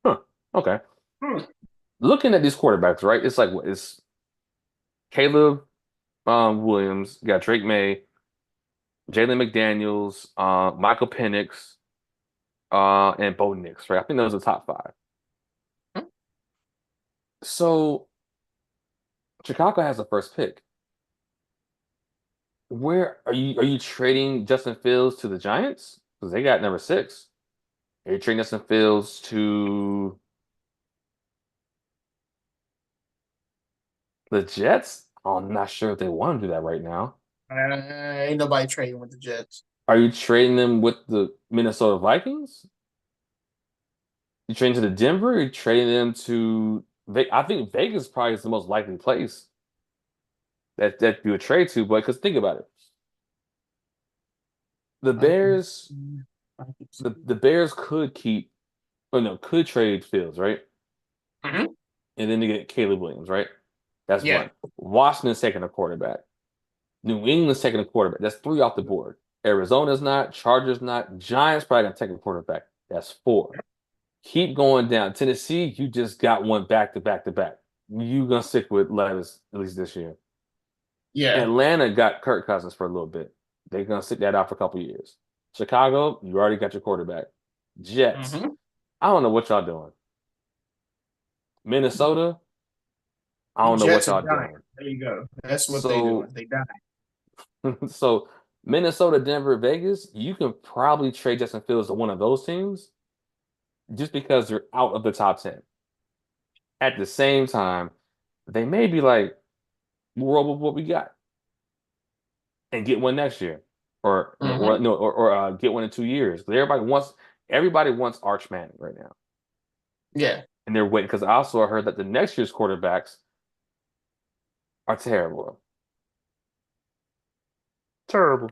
Huh. Okay. Hmm. Looking at these quarterbacks, right? It's like what it's Caleb Williams, you got Drake May, Jalen McDaniels, Michael Penix, and Bo Nix, right? I think those are the top five. So Chicago has the first pick. Where are you trading Justin Fields to the Giants? Because they got number six. Are you trading Justin Fields to the Jets? I'm not sure if they want to do that right now. Ain't nobody trading with the Jets. Are you trading them with the Minnesota Vikings? You trading to the Denver? You trading them to I think Vegas probably is the most likely place that you would trade to, but because think about it. The Vikings. Bears, Vikings. the Bears could keep or no, could trade Fields, right? Mhm. And then they get Caleb Williams, right? That's Yeah. one. Washington's taking a quarterback. New England's taking a quarterback. That's three off the board. Arizona's not, Chargers not, Giants probably gonna take a quarterback. That's four. Keep going down. Tennessee, you just got one back to back to back. You gonna stick with Levis at least this year. Yeah. Atlanta got Kirk Cousins for a little bit. They're gonna sit that out for a couple years. Chicago, you already got your quarterback. Jets, Mm-hmm. I don't know what y'all doing. Minnesota, I The don't know what Jets are y'all dying. doing. There you go. That's what they doing. So, They die. so Minnesota, Denver, Vegas, you can probably trade Justin Fields to one of those teams just because they're out of the top 10. At the same time, they may be like, we'll roll with what we got and get one next year. Or no, Mm-hmm. or no, get one in 2 years. Everybody wants Arch Manning right now. Yeah. And they're waiting because I also heard that the next year's quarterbacks are terrible. Terrible.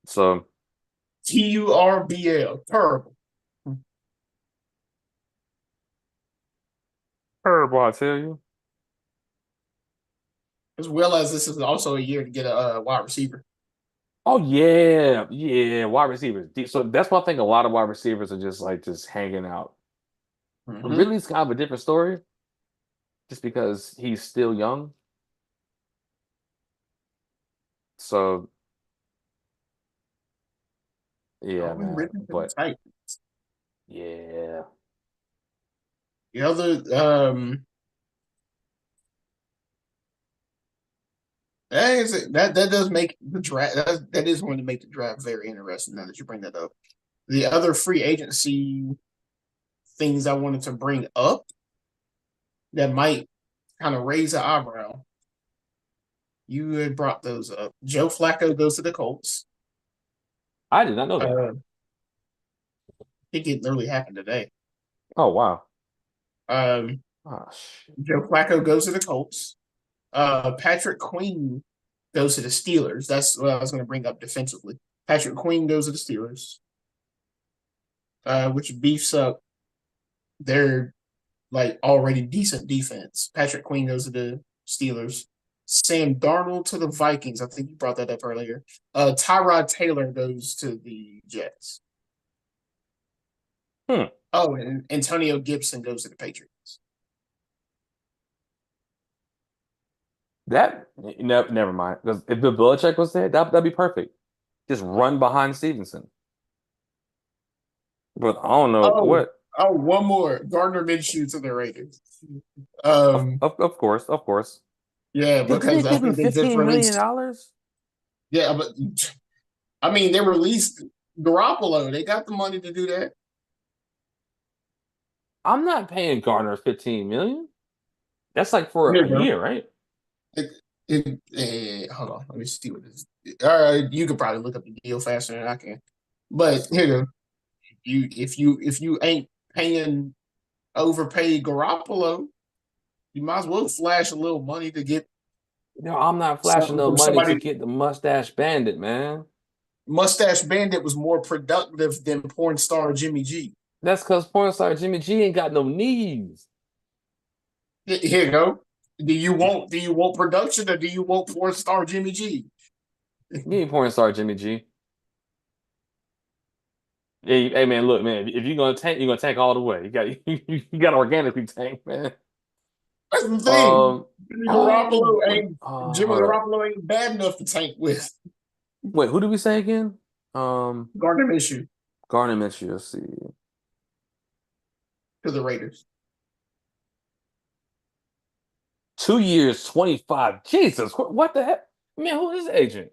So TURBL. Terrible. terrible, I tell you. As well as this is also a year to get a wide receiver. Oh yeah, yeah, wide receivers. So that's one thing. A lot of wide receivers are just hanging out. Mm-hmm. Ridley's kind of a different story, just because he's still young. So yeah, Calvin man. Ridley for the But Titans. yeah, The other that does make the draft that is going to make the draft very interesting now that you bring that up. The other free agency things I wanted to bring up that might kind of raise an eyebrow. You had brought those up. Joe Flacco goes to the Colts. I did not know that. I think it literally happened today. Oh wow. Um, Oh shit. Joe Flacco goes to the Colts. Patrick Queen goes to the Steelers. That's what I was going to bring up defensively. Patrick Queen goes to the Steelers, which beefs up their like already decent defense. Patrick Queen goes to the Steelers. Sam Darnold to the Vikings. I think you brought that up earlier. Tyrod Taylor goes to the Jets. Hmm. Oh, and Antonio Gibson goes to the Patriots. Never mind. Because if Bill Belichick was there, that'd be perfect. Just run behind Stevenson. But I don't know Oh, what. one more. Gardner Minshew to the Raiders. Of, Um, of, of course, of course. yeah, Didn't they because I give him think they just $15 million? released. dollars? Yeah, but I mean, they released Garoppolo. They got the money to do that. I'm not paying Garner 15 million. That's like for Here a you go. year, right? Hold on, let me see what this. All right, you could probably look up the deal faster than I can. But here you go. If you ain't paying overpaid Garoppolo, you might as well flash a little money to get No, I'm not flashing something no from money somebody. to get the mustache bandit, man. Mustache Bandit was more productive than porn star Jimmy G. That's because porn star Jimmy G ain't got no knees. Here you go. Do you want production or do you want porn star Jimmy G? Give me porn star Jimmy G. Hey, man, look, man. If you're gonna tank, you're gonna tank all the way. You got to organically tank, man. That's the thing. Um. Oh, Jimmy hold up. Garoppolo ain't bad enough to tank with Wait, who did we say again? Gardner Minshew Garner Minshew. Let's see. to the Raiders. 2 years, 25. Jesus, what the heck? Man, who is the agent?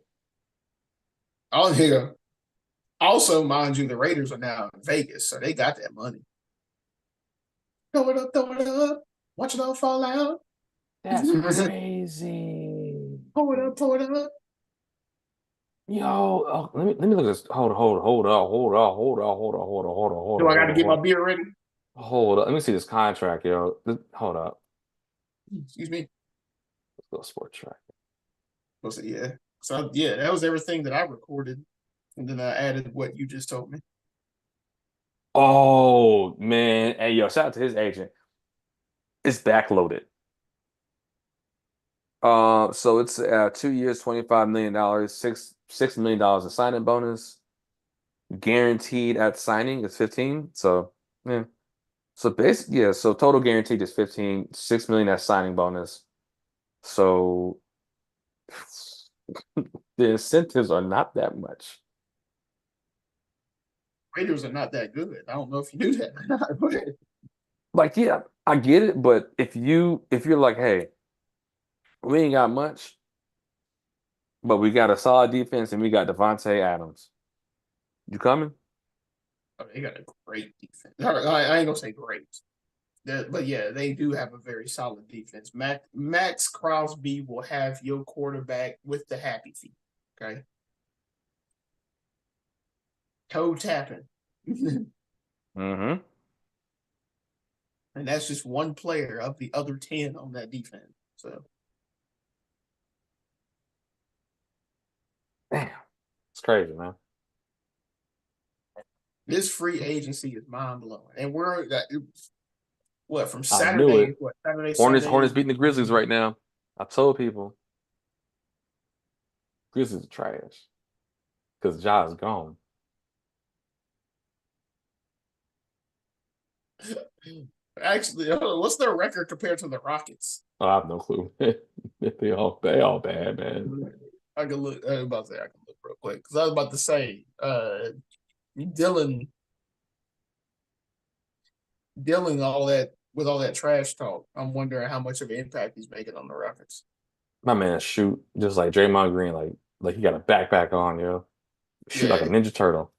Oh, here. Also, mind you, the Raiders are now in Vegas, so they got that money. Throw it up, throw it up. Watch it all fall out. That's crazy. Pull it up, pull it up. Yo, let me look at this. Hold Do I got to on, get my hold beer ready? hold up. Let me see this contract, yo. Hold up. Excuse me. Let's go sport track. So, yeah. So yeah, that was everything that I recorded, and then I added what you just told me. Oh man, hey yo, shout out to his agent. It's backloaded. So it's 2 years, $25 million, $6 million in signing bonus. Guaranteed at signing is 15. So yeah. So basically, yeah, so total guaranteed is 15, 6 million at signing bonus. So the incentives are not that much. Raiders are not that good. I don't know if you knew that or not. But Like, yeah, I get it, but if you're like, hey, we ain't got much, but we got a solid defense and we got Devontae Adams. You coming? they got a great defense. I ain't gonna say great. But yeah, they do have a very solid defense. Max Crosby will have your quarterback with the happy feet. Okay, toe tapping, and Mm-hmm. that's just one player of the other 10 on that defense. So Damn, it's crazy, man. this free agency is mind blowing, and we're what from I knew Saturday, it. what Saturday, Hornets Sunday. beating the Grizzlies right now. I told people Grizzlies are trash because Ja's gone. Actually, what's their record compared to the Rockets? I have no clue. They all bad, man. I can look. I was about to say I can look real quick because I was about to say Dylan, Dylan, all that with all that trash talk. I'm wondering how much of an impact he's making on the Rockets. My man shoot just like Draymond Green, like he got a backpack on, yo. Shoot like a Yeah, Ninja Turtle.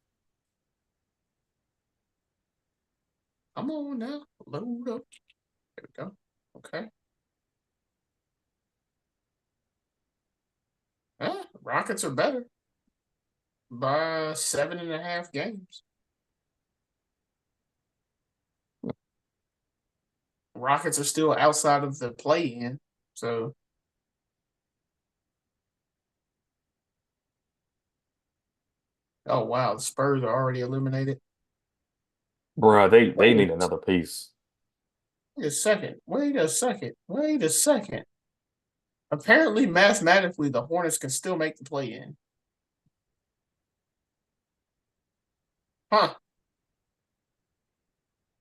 come on now, load up. There we go. Okay, Rockets are better by 7.5 games. Rockets are still outside of the play-in, so oh wow, the Spurs are already eliminated. Bruh, they Wait need another piece. a second. Wait a second. Wait a second. Apparently, mathematically, the Hornets can still make the play-in. Huh?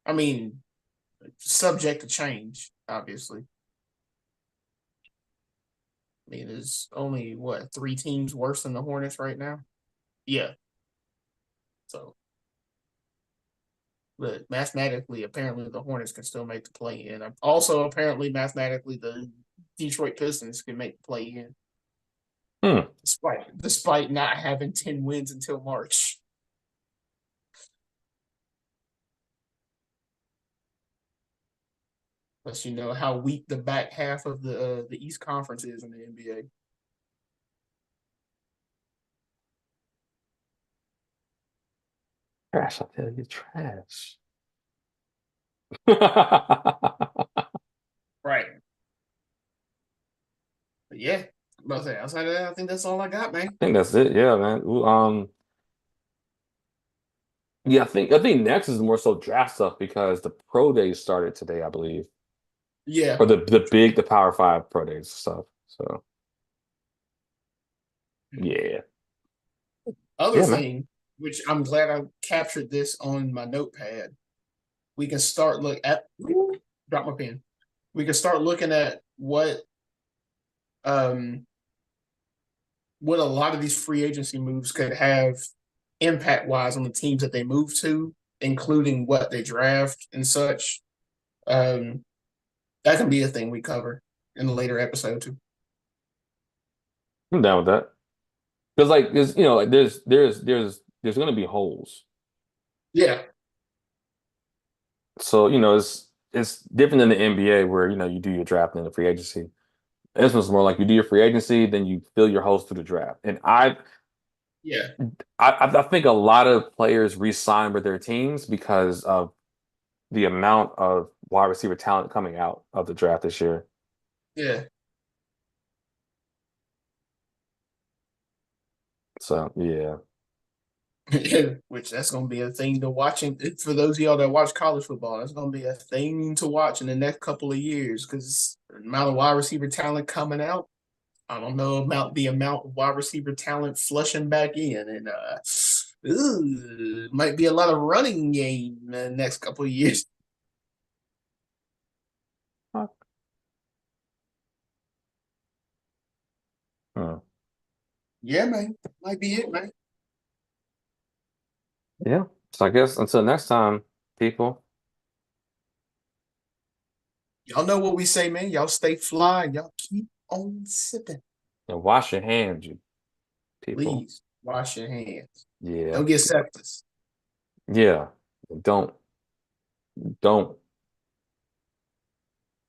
I mean, subject to change, obviously. I mean, there's only what 3 teams worse than the Hornets right now. Yeah. So, but mathematically, apparently, the Hornets can still make the play-in. Also, apparently, mathematically, the Detroit Pistons can make the play-in, Hmm. despite not having 10 wins until March. Unless you know how weak the back half of the East Conference is in the NBA. Trash, I tell you, trash. Right. But yeah, but outside of that, I think that's all I got, man. I think that's it. Yeah, man. Yeah, I think next is more so draft stuff because the pro days started today, I believe, Yeah. or the Power Five pro days stuff. So yeah, Other yeah, man. thing, which I'm glad I captured this on my notepad, we can start look at drop my pen. We can start looking at um what a lot of these free agency moves could have impact wise on the teams that they move to, including what they draft and such. Um, that can be a thing we cover in a later episode too. I'm down with that because like like there's gonna be holes. Yeah, So it's different than the NBA where you do your draft and the free agency. This one's more like you do your free agency, then you fill your holes through the draft. And yeah, I think a lot of players re-sign with their teams because of the amount of wide receiver talent coming out of the draft this year. yeah. So yeah. Which that's going to be a thing to watch. For those of y'all that watch college football, that's going to be a thing to watch in the next couple of years because the amount of wide receiver talent coming out. I don't know about the amount of wide receiver talent flushing back in, and might be a lot of running game in the next couple of years. Fuck. Hmm. Yeah, man, might be it, man. Yeah. So I guess until next time, people, Y'all know what we say, man. Y'all stay fly. Y'all keep on sipping. and wash your hands, you people. Please wash your hands. Yeah. Don't get sepsis. Yeah. Don't don't